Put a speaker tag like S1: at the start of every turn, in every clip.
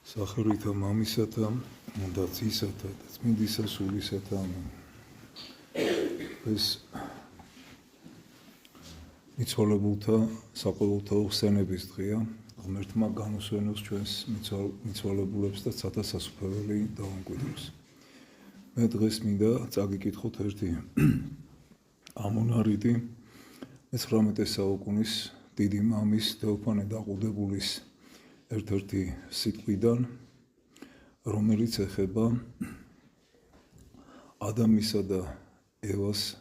S1: სახელითა მამისათა და ძისათა და წმინდისა სულისათა ამინ. ეს მიცვალებულთა საყოველთაო ხსენების დღეა. ღმერთმა განუსვენოს ჩვენს მიცვალებულებს და ცათა სასუფეველი დაუმკვიდროს. მე დღეს მინდა წაგიკითხოთ ერთი ამონარიდი 19 საუკუნის დიდი მამის თეოფანე დაყუდებულის ერთ-ერთი სიტყვიდან, რომელიც ეხება ადამისა და ევას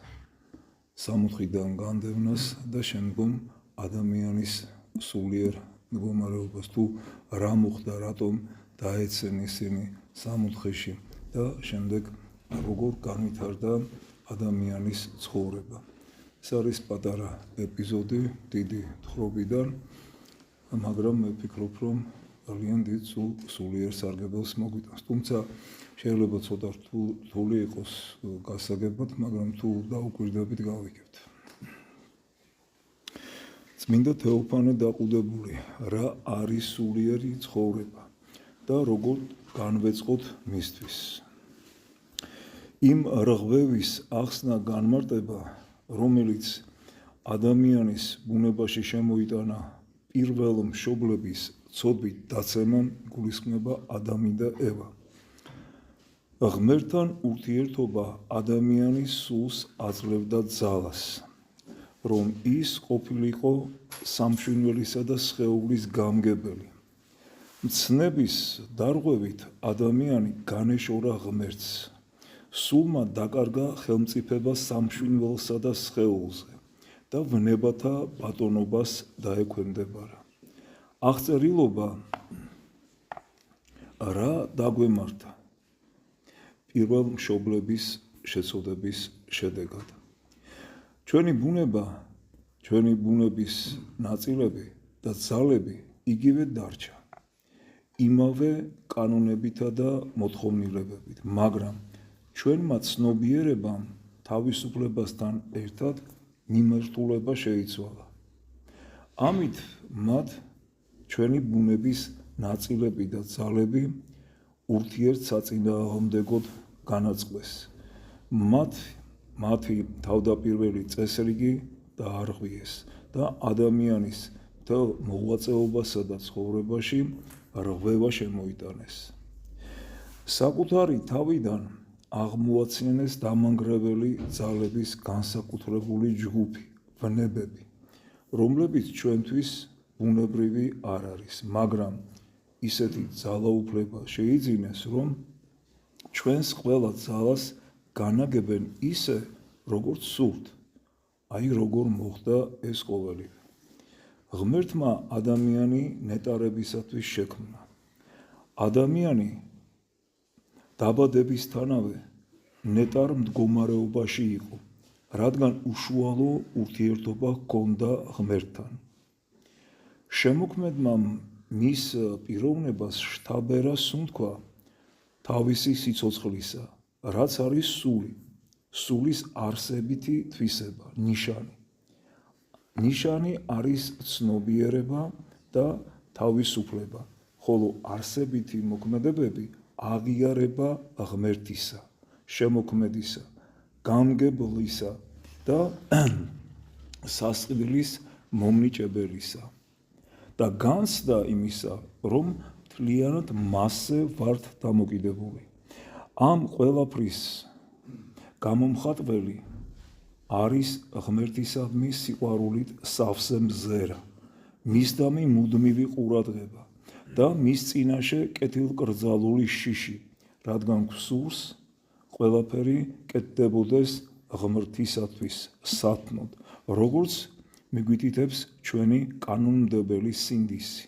S1: სამოთხიდან განდევნას და შემდგომ ადამიანის სულიერ მდგომარეობას, თუ რა მოხდა, რატომ დაეცენ ისინი სამოთხეში და შემდეგ როგორ განვითარდა ადამიანის ცხოვრება. ეს არის პატარა ეპიზოდი დიდი თხრობიდან, მაგრამ მე ვფიქრობ, რომ ძალიან დიდ სულიერ სარგებელს მოგვიტანს. თუმცა შეიძლება ცოტა რთული იყოს გასაგებად, მაგრამ თუ დაუკვირდებით გავიგებთ. წმინდა თეოფანე დაყუდებული, რა არის სულიერი ცხოვრება და როგორ განვეწყოთ მისთვის. იმ რღვევის ახსნა განმარტება, რომელიც ადამიანის ბუნებაში შემოიტანა პირველ მშობლების ცოდვით დაცემამ, გულისხმება ადამი და ევა. ღმერთთან ურთიერთობა ადამიანის სულს აძლევდა ძალას, რომ ის ყოფილიყო სამშვინველისა და სხეულის გამგებელი. მცნების დარღვევით ადამიანი განეშორა ღმერთს. სულმა დაკარგა ხელმწიფება სამშვინველსა და სხეულზე და ვნებათა ბატონობას დაექვემდებარა. აღწერილობა რა დაგვემართა პირველ მშობლების შეცოდების შედეგად. ჩვენი ბუნება, ჩვენი ბუნების ნაწილები და ძალები იგივე დარჩა, იმავე კანონებითა და მოთხოვნილებებით, მაგრამ ჩვენმა ცნობიერებამ თავისუფლებასთან ერთად მიმართულება შეიცვალა. ამით მათ ჩვენი ბუნების ნაწილები და ძალები ურთიერთსაწინააღმდეგოდ განაწყვეს. მათი თავდაპირველი წესრიგი დაარღვიეს და ადამიანის მთელ მოღვაწეობასა და ცხოვრებაში რღვევა შემოიტანეს. საკუთარი თავიდან აღმოაცნეს დამანგრეველი ძალების განსაკუთრებული ჯგუფი, ვნებები, რომლებიც ჩვენთვის ბუნებრივი არ არის, მაგრამ ისეთი ძალაუფლება შეიძინეს, რომ ჩვენს ყველა ძალას განაგებენ ისე, როგორც სურთ, აი როგორ მოხდა ეს ყოველივე. ღმერთმა ადამიანი ნეტარებისათვის შექმნა. ადამიანი დაბადებისთანავე ნეტარ მდგომარეობაში იყო, რადგან უშუალო ურთიერთობა ჰქონდა ღმერთთან. შემოქმედმა მის პიროვნებას შთაბერა სუნთქვა თავისი სიცოცხლისა, რაც არის სული, სულის არსებითი თვისება, ნიშანი. ნიშანი არის ცნობიერება და თავისუფლება, ხოლო არსებითი მოქმედებები აღიარება ღმერთისა, შემოქმედისა, გამგებლისა და სასყიდლის მომნიჭებელისა და განცდა იმისა, რომ მთლიანად მასზე ვართ დამოკიდებული. ამ ყველაფრის გამომხატველი არის ღმერთისადმი სიყვარულით სავსე მზერა, მისდამი მუდმივი ყურადღება და მის წინაშე კეთილკრძალული შიში, რადგან გვსურს ყველაფერი კეთდებოდეს ღმრთისათვის სათნოდ, როგორც მიგვიტითებს ჩვენი კანონმდებელი სინდისი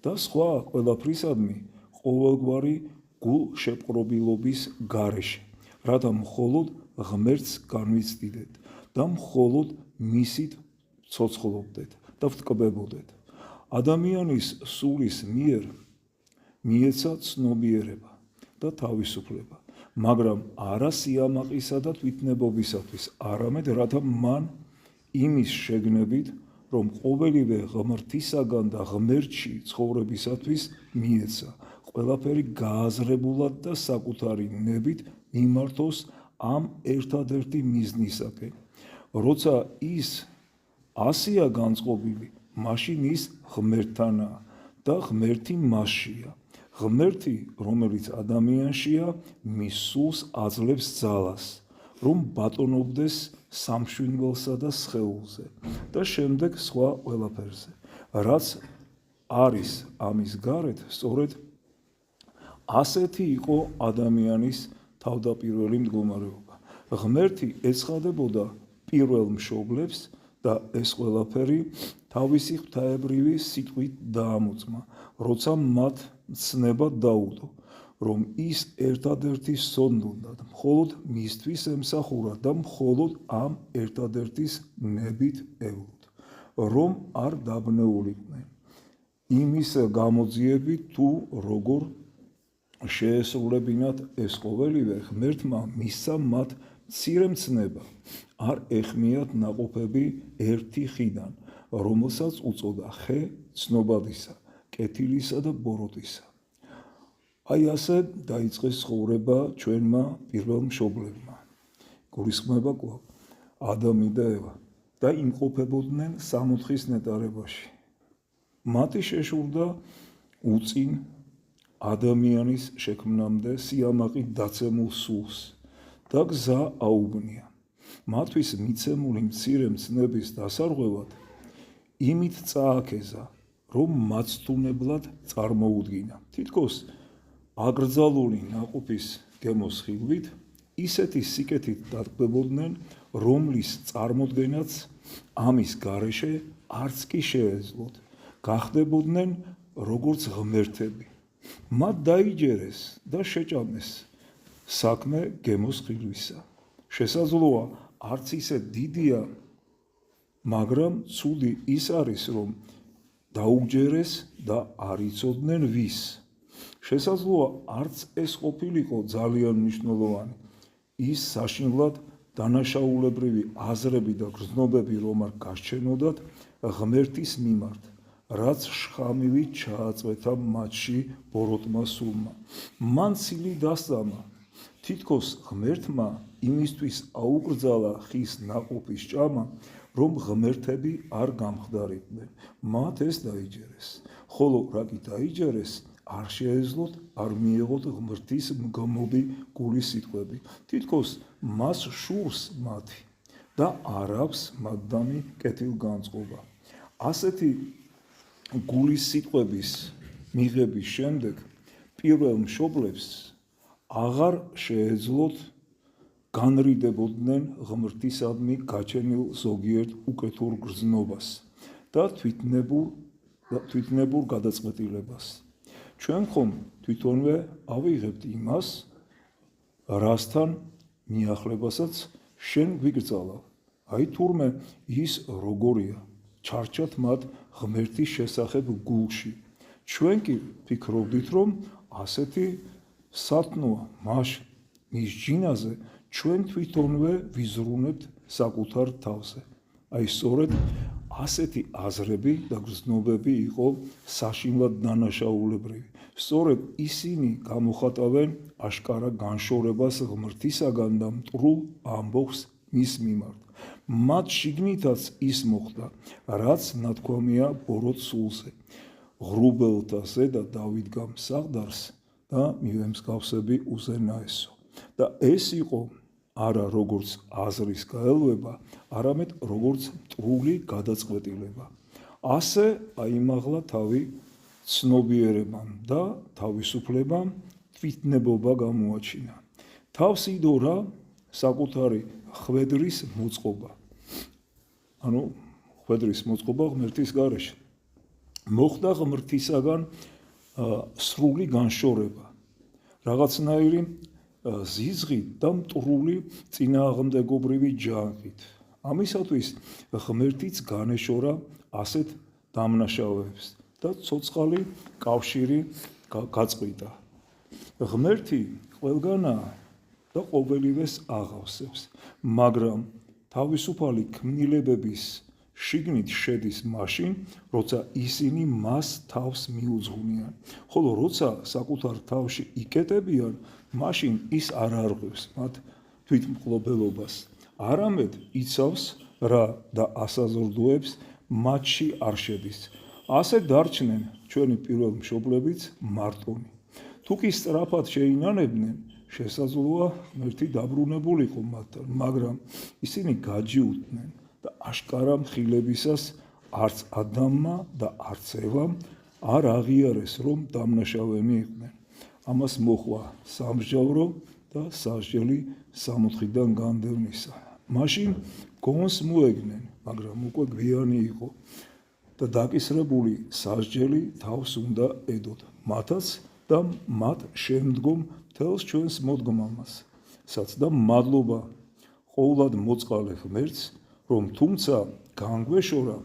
S1: და სხვა ყველაფრისადმი ყოველგვარი გულშეპყრობილობის გარეშე, რათა მხოლოდ ღმერთს განვიცდიდეთ და მხოლოდ მისით ცოცხლობდეთ და ვტკბებოდეთ. ადამიანის სულის მიერ მიეცა ცნობიერება და თავისუფლება, მაგრამ არა სიამაყისა და თვითნებობისათვის, არამედ რათა მან იმის შეგნებით, რომ ყოველივე ღმრთისაგან და ღმერთში ცხოვრებისათვის მიეცა, ყველაფერი გააზრებულად და საკუთარი ნებით მიმართოს ამ ერთადერთი მიზნისაკენ. როცა ის ასია განწყობილი, მაშინ ის ღმერთთანაა და ღმერთი მასშია. ღმერთი, რომელიც ადამიანშია, მის სულს აძლევს ძალას, რომ ბატონობდეს სამშვიდობელსა და სხეულზე და შემდეგ სხვა ყველაფერზე. რაც არის ამის გარეთ, სწორედ ასეთი იყო ადამიანის თავდაპირველი მდგომარეობა. ღმერთი ეცხადებოდა პირველ მშობლებს და ეს ყველაფერი თავისი ღვთაებრივი სიტყვით დაამოწმა, როცა მათ ცნება დაუდო, რომ ის ერთადერთი სონდოდათ, მხოლოდ მისთვის ემსახურა და მხოლოდ ამ ერთადერთის ნებით ევლოდ, რომ არ დაბნეულიყვნენ იმის გამოძიებით თუ როგორ შეესრულებინათ ეს ყოველივე, ღმერთმა მისცა მათ მცირე მცნება, არ ეხმიათ ნაყოფები ერთი ხიდან, რომელსაც უწოდა ხე ცნობადისა, კეთილისა და ბოროტისა. აი ასე დაიწყეს ცხოვრება ჩვენმა პირველ მშობლებმა. გულისხმობა კვლავ ადამი და ევა და იმყოფებოდნენ სამოთხის ნეტარებაში. მათი შეშურდა უწინ ადამიანის შექმნამდე სიამაყით დაცემულ სულს და გზა აუგნია. მათთვის მიცემული მცირე მცნების დასარღვევად იმით წააქეზა, რომ მაცდუნებლად წარმოუდგინა. თითქოს აკრძალული ნაყოფის გემოსხივით ისეთი სიკეთით დატკბებოდნენ, რომლის წარმოდგენაც ამის გარეშე არც კი შეეძლოთ. გახდებოდნენ როგორც ღმერთები. მათ დაიჯერეს და შეჭამეს საქმე გემოსხივისა. შესაძლოა არც ისე დიდია, მაგრამ ცუდი ის არის, რომ დაუჯერეს და არ იცოდნენ ვის. შესაძლოა არც ეს ყოფილიყო ძალიან მნიშვნელოვანი, ის საშინლად დანაშაულებრივი აზრები და გრძნობები რომ არ გასჩენოდათ ღმერთის მიმართ, რაც შხამივი ჩააწვეთა მათში ბოროტმა სულმა. მან ცილი დასწამა, თითქოს ღმერთმა იმისთვის აუკრძალა ხის ნაყოფის ჭამა, რომ ღმერთები არ გამხდარიყვნენ. მათ ეს დაიჯერეს, ხოლო რა კი დაიჯერეს, არ შეეძლოთ არ მიეღოთ ღმრთის მგმობი გულის სიტყვები. თითქოს მას შურს მათი და არ აქვს მათდამი კეთილგანწყობა. ასეთი გულის სიტყვების მიღების შემდეგ პირველ მშობლებს აღარ შეეძლოთ განრიდებოდნენ ღმრთისადმი გაჩენილ ზოგიერთ უკეთურ გრძნობას და თვითნებურ გადაწყვეტილებას. ჩვენ ხომ თვითონვე ავიღებთ იმას, რასთან მიახლებასაც შენ გვიგრძალავ. აი თურმე ის როგორია, ჩარჩათ მათ ღმერთის შესახებ გულში. ჩვენ კი ფიქრობდით, რომ ასეთი სათნოა, მაშ მის ჯინაზე ჩვენ თვითონვე ვიზრუნებთ საკუთარ თავზე. აი სწორედ ასეთი აზრები და გრძნობები იყო საშინლად დანაშაულებრივი. სწორედ ისინი გამოხატავენ აშკარა განშორებას ღმრთისაგან და მტრულ ამბობს მის მიმართ. მათ შიგნითაც ის მოხდა, რაც ნათქვამია ბოროტ სულზე. ღრუბელთა ზედა დავიდგა მსაღდარს და მივემსგავსები უზენაესო. და ეს იყო არა როგორც აზრის გაელვება, არამედ როგორც მტრული გადაწყვეტილება. ასე აიმაღლა თავი ცნობიერებამ და თავისუფლებამ თვითნებობა გამოაჩინა. თავს იდორა საკუთარი ხვედრის მოწყობა. ანუ ხვედრის მოწყობა ღმერთის გარეშე. მოხდა ღმრთისაგან სრული განშორება. რაღაცნაირი ზიზღით და მტრული წინააღმდეგობრივი ჯანყით. ამისათვის ღმერთიც განეშორა ასეთ დამნაშავეებს და ცოცხალი კავშირი გაწყვიტა. ღმერთი ყველგანაა და ყოველივეს აღავსებს, მაგრამ თავისუფალი ქმნილებების შიგნით შედის მაშინ, როცა ისინი მას თავს მიუძღვნიან, ხოლო როცა საკუთარ თავში იკეტებიან, მაშინ ის არ არღვევს მათ თვითმკვლობელობას, არამედ იცავს რა და ასაზრდოებს მათში არ შედის. ასე დარჩნენ ჩვენი პირველ მშობლებიც მარტონი. თუ კი სწრაფად შეინანებდნენ, შესაძლოა ღმერთი დაბრუნებულიყო მათთან, მაგრამ ისინი გაჯიუტდნენ და აშკარა მხილებისას არც ადამმა და არც ევამ არ აღიარეს, რომ დამნაშავენი იყვნენ. ამას მოჰყვა სამსჯავრო და სასჯელი 60-დან განდევნისა. მაშინ გონს მოეგნენ, მაგრამ უკვე გვიანი იყო და დაკისრებული სასჯელი თავს უნდა ედოთ მათაც და მათ შემდგომ მთელს ჩვენს მოდგმამას, საცდა მადლობა ყოვლად მოწყალე ღმერთს, რომ თუმცა განგვეშორა,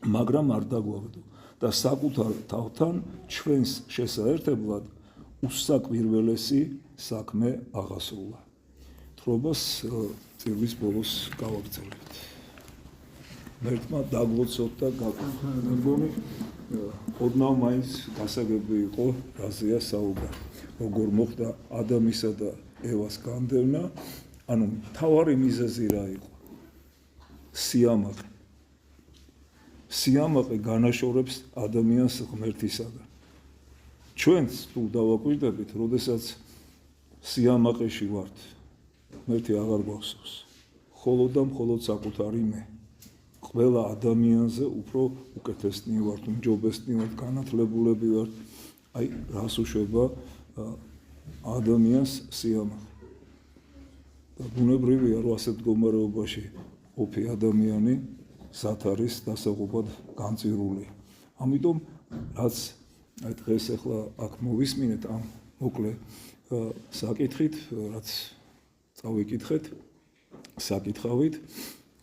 S1: მაგრამ არ დაგვაგდო და საკუთარ თავთან ჩვენს შესაერთებლად უსაკვირველესი საქმე აღასრულა. თრობას წირვის ბოლოს გავაგრძელებთ. ღმერთმა დაგვლოცოთ და გაგვყოთ. მეგონი ოდნავ მაინც გასაგები იყო, რაზეა საუბარი. როგორ მოხდა ადამისა და ევას განდევნა, ანუ მთავარი მიზეზი რა იყო? სიამაყე. სიამაყე განაშორებს ადამიანს ღმერთისაგან. ჩვენც თუ დავაკვირდებით, როდესაც სიამაყეში ვართ, ღმერთი აღარ გვახსოვს, მხოლოდ და მხოლოდ საკუთარი მე. ყველა ადამიანზე უფრო უკეთესნი ვართ, უმჯობესნი ვართ, განათლებულები ვართ. აი, რას უშვება ადამიანს სიამაყე. და ბუნებრივია, რომ ასეთ მდგომარეობაში ყოფი ადამიანი სად არის დასაღუპად განწირული. ამიტომ რაც დღეს ახლა აქ მოვისმინეთ ამ მოკლე საკითხით, რაც წავიკითხეთ, საკითხავით,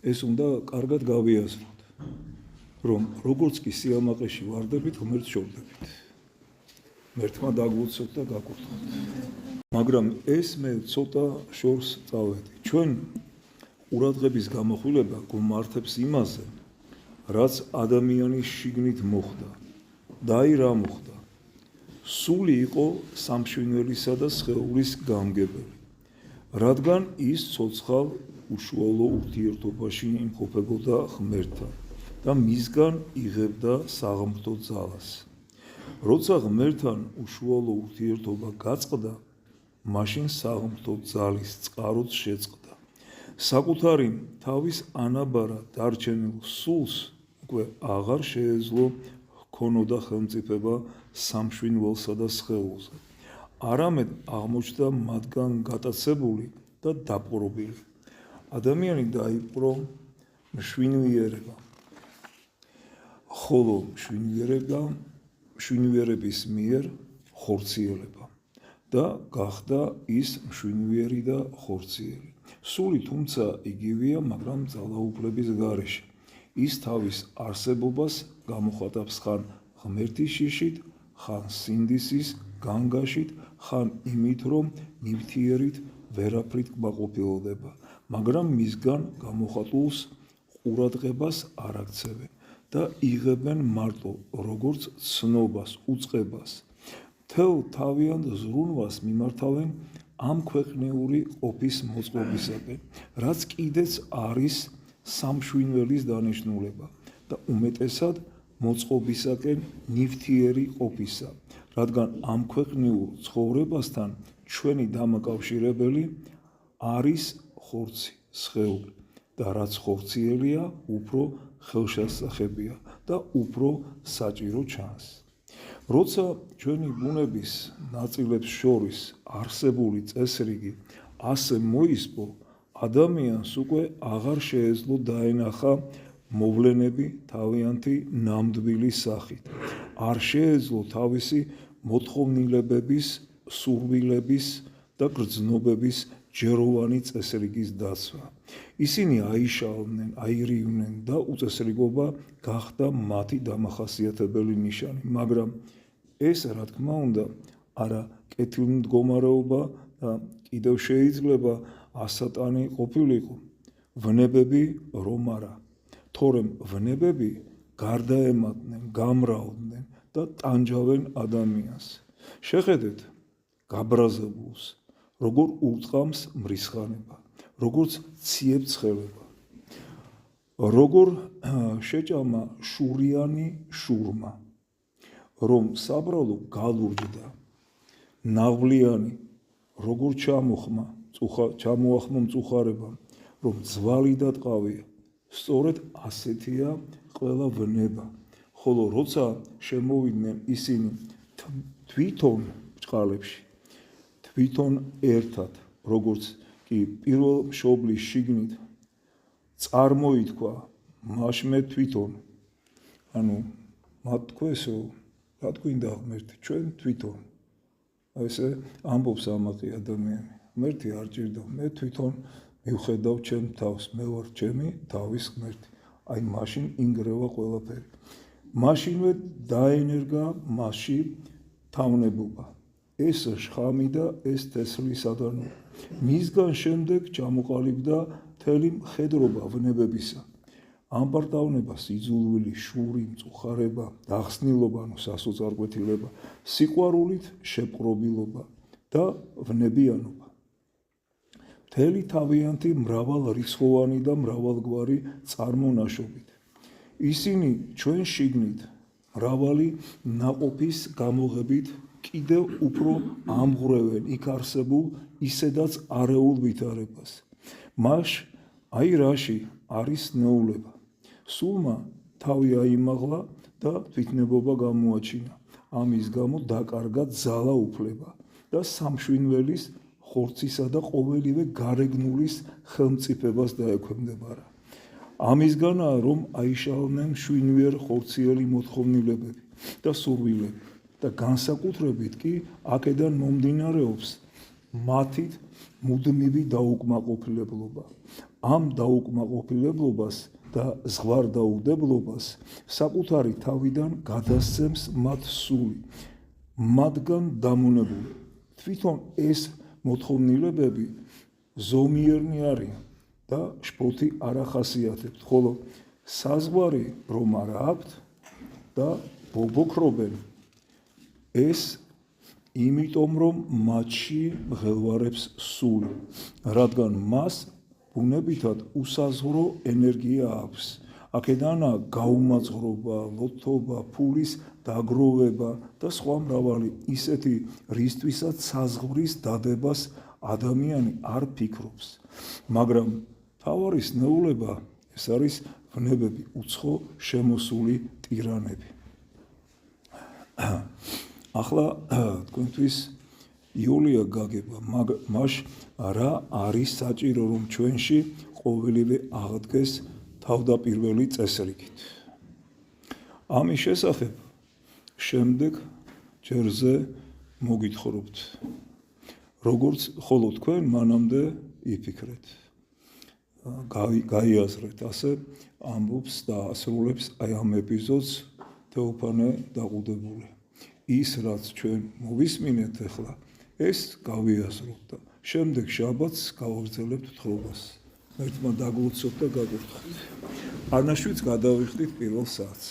S1: ეს უნდა კარგად გავიაზროთ, რომ როგორც კი სიამაყეში ვარდებით, ღმერთს შორდებით. ღმერთმა დაგვუცოთ და გაკურთხოთ. მაგრამ ეს მე ცოტა შორს წავედი. ჩვენ ყურადღების გამახვილება გვმართებს იმაზე, რაც ადამიანის შიგნით მოხდა. და აი რა მოხდა. სული იყო სამშვინველისა და სხეულის გამგებელი, რადგან ის ცოცხალ უშუალო ურთიერთობაში იმყოფებოდა ღმერთთან და მისგან იღებდა საღმრთო ძალას. როცა ღმერთთან უშუალო ურთიერთობა გაწყდა, მაშინ საღმრთო ძალის წყაროც შეწყდა. საკუთარი თავის ანაბარად დარჩენილ სულს უკვე აღარ შეეძლო ჰქონოდა ხელმწიფება სამშვინველსა და სხეულზე, არამედ აღმოჩნდა მათგან გატაცებული და დაპყრობილი. ადამიანი დაიპყრო მშვინიერება, ხოლო მშვინიერების მიერ ხორციელება და გახდა ის მშვინიერი და ხორციელი. სული თუმცა იგივეა, მაგრამ ძალაუფლების გარეშე. ის თავის არსებობას გამოხატავს ხან ღმერთის შიშით, ხან სინდისის განგაშით, ხან იმით, რომ ნივთიერით ვერაფრით კმაყოფილდება, მაგრამ მისგან გამოხატულს ყურადღებას არ აქცევენ და იღებენ მარტო როგორც ცნობას, უწყებას. მთელ თავიანთ ზრუნვას მიმართავენ ამ ქვეყნიური ყოფის მოწყობისაკენ, რაც კიდეც არის სამშვინველის დანიშნულება და უმეტესად მოწყობისაკენ ნივთიერი ყოფისა, რადგან ამ ქვეყნიურ ცხოვრებასთან ჩვენი დამაკავშირებელი არის ხორცი, სხეული და რაც ხორციელია, უფრო ხელშესახებია და უფრო საჭირო ჩანს. როცა ჩვენი ბუნების ნაწილებს შორის არსებული წესრიგი ასე მოისპო, ადამიანს უკვე აღარ შეეძლო დაენახა მოვლენები თავიანთი ნამდვილი სახით. არ შეეძლო თავისი მოთხოვნილებების, სურვილების და გრძნობების ჯეროვანი წესრიგის დაცვა. ისინი აიშალნენ, აირივნენ და უწესრიგობა გახდა მათი დამახასიათებელი ნიშანი, მაგრამ ეს რა თქმა უნდა არა კეთილმდგომარეობა და კიდევ შეიძლება ასატანი ყოფილიყო, ვნებები რომ არა, თორემ ვნებები გარდაემატნენ, გამრავლდნენ და ტანჯავენ ადამიანს. შეხედეთ გაბრაზებულს, როგორ ურწყამს მრისხანება, როგორც ციებ-ცხელება, როგორ შეჭამა შურიანი შურმა, რომ საბრალო გალურჯდა, ნაღვლიანი, როგორ ჩამოახმა მწუხარებამ, რომ ძვალი და ტყავია. სწორედ ასეთია ყველა ვნება, ხოლო როცა შემოვიდნენ ისინი თვითონ ბრჭყალებში, თვითონ ერთად, როგორც კი პირველ მშობლის შიგნით წარმოითქვა მაშმე თვითონ, ანუ მათ თქვესო, რა თქვინდა ღმერთი, ჩვენ თვითონ. ესე ამბობს ამათი ადამიანი. ღმერთი არ ჭირდა, მე თვითონ მივხედავ ჩემ თავს, მე ვარ ჩემი თავის ღმერთი. აი მაშინ ინგრევა ყველაფერი. მაშინვე დაენერგა მასში თავნებობა. ეს შხამი და ეს თესლი სადანო. მისგან შემდეგ ჩამოყალიბდა მთელი მხედრობა ვნებებისა. ამპარტავნებას იძულვილი, შური, მწუხარება, დახსნილობა, სასოწარკვეთილება, სიყვარულით შეპყრობილობა და ვნებიანობა. მთელი თავიანთი მრავალრიცხოვანი და მრავალგვარი წარმონაშობით. ისინი ჩვენ შიგნით მრავალი ნაყოფის გამოღებით კიდევ უფრო ამღვრევენ იქ არსებულ ისედაც არეულ ვითარებას. მას აი რაში არის ნეულება. სულმა თავი აიმაღლა და თვითნებობა გამოაჩინა. ამის გამო დაკარგა ძალა უფლება და სამშვინველის ხორცისა და ყოველივე გარეგნულის ხელმწიფებას დაექვემდებარა. ამისგანაა რომ აიშალნენ შვინვიერ ხორციელი მოთხოვნილებები და სურვილები და განსაკუთრებით კი აქედან მომდინარეობს მათით მუდმივი დაუკმაყოფილებლობა. ამ დაუკმაყოფილებლობას და ზღვარდაუდებლობას საკუთარი თავიდან გადასცემს მათ სული, მათგან დამონებული. თვითონ ეს მოთხოვნილებები ზომიერნი არიან და შფოთი არ ახასიათებთ, ხოლო საზღვარი რომ არ აქვთ და ბობოქრობენ, ეს იმიტომ რომ მათში მღელვარებს სული, რადგან მას ბუნებითად უსაზღვრო ენერგია აქვს. აქედანაა გაუმაძღრობა, ლოთობა, ფულის დაგროვება და სხვა მრავალი ისეთი, რისთვისაც საზღვრის დადებას ადამიანი არ ფიქრობს. მაგრამ თავარის ნეულება ეს არის ვნებები, უცხო შემოსული ტირანები. ახლა თქვენთვის იულია გაგება, მას რა არის საჭირო რომ ჩვენში ყოველივე აღდგეს თავდაპირველი წესრიგით. ამის შესახებ შემდეგ ჯერზე მოგითხრობთ, როგორც ხოლო თქვენ მანამდე იფიქრეთ, გაიაზრეთ, ასე ამბობს და ასრულებს აი ამ ეპიზოდს თეოფანე დაყუდებული. ის რაც ჩვენ მოვისმინეთ ახლა, ეს გავიაზროთ და შემდეგ შაბათს გავაგრძელებთ თხრობას. ერთმა დაგლოცოთ და გაგურთხოთ. არნაშვიდს გადავიხდით პირველ საათს.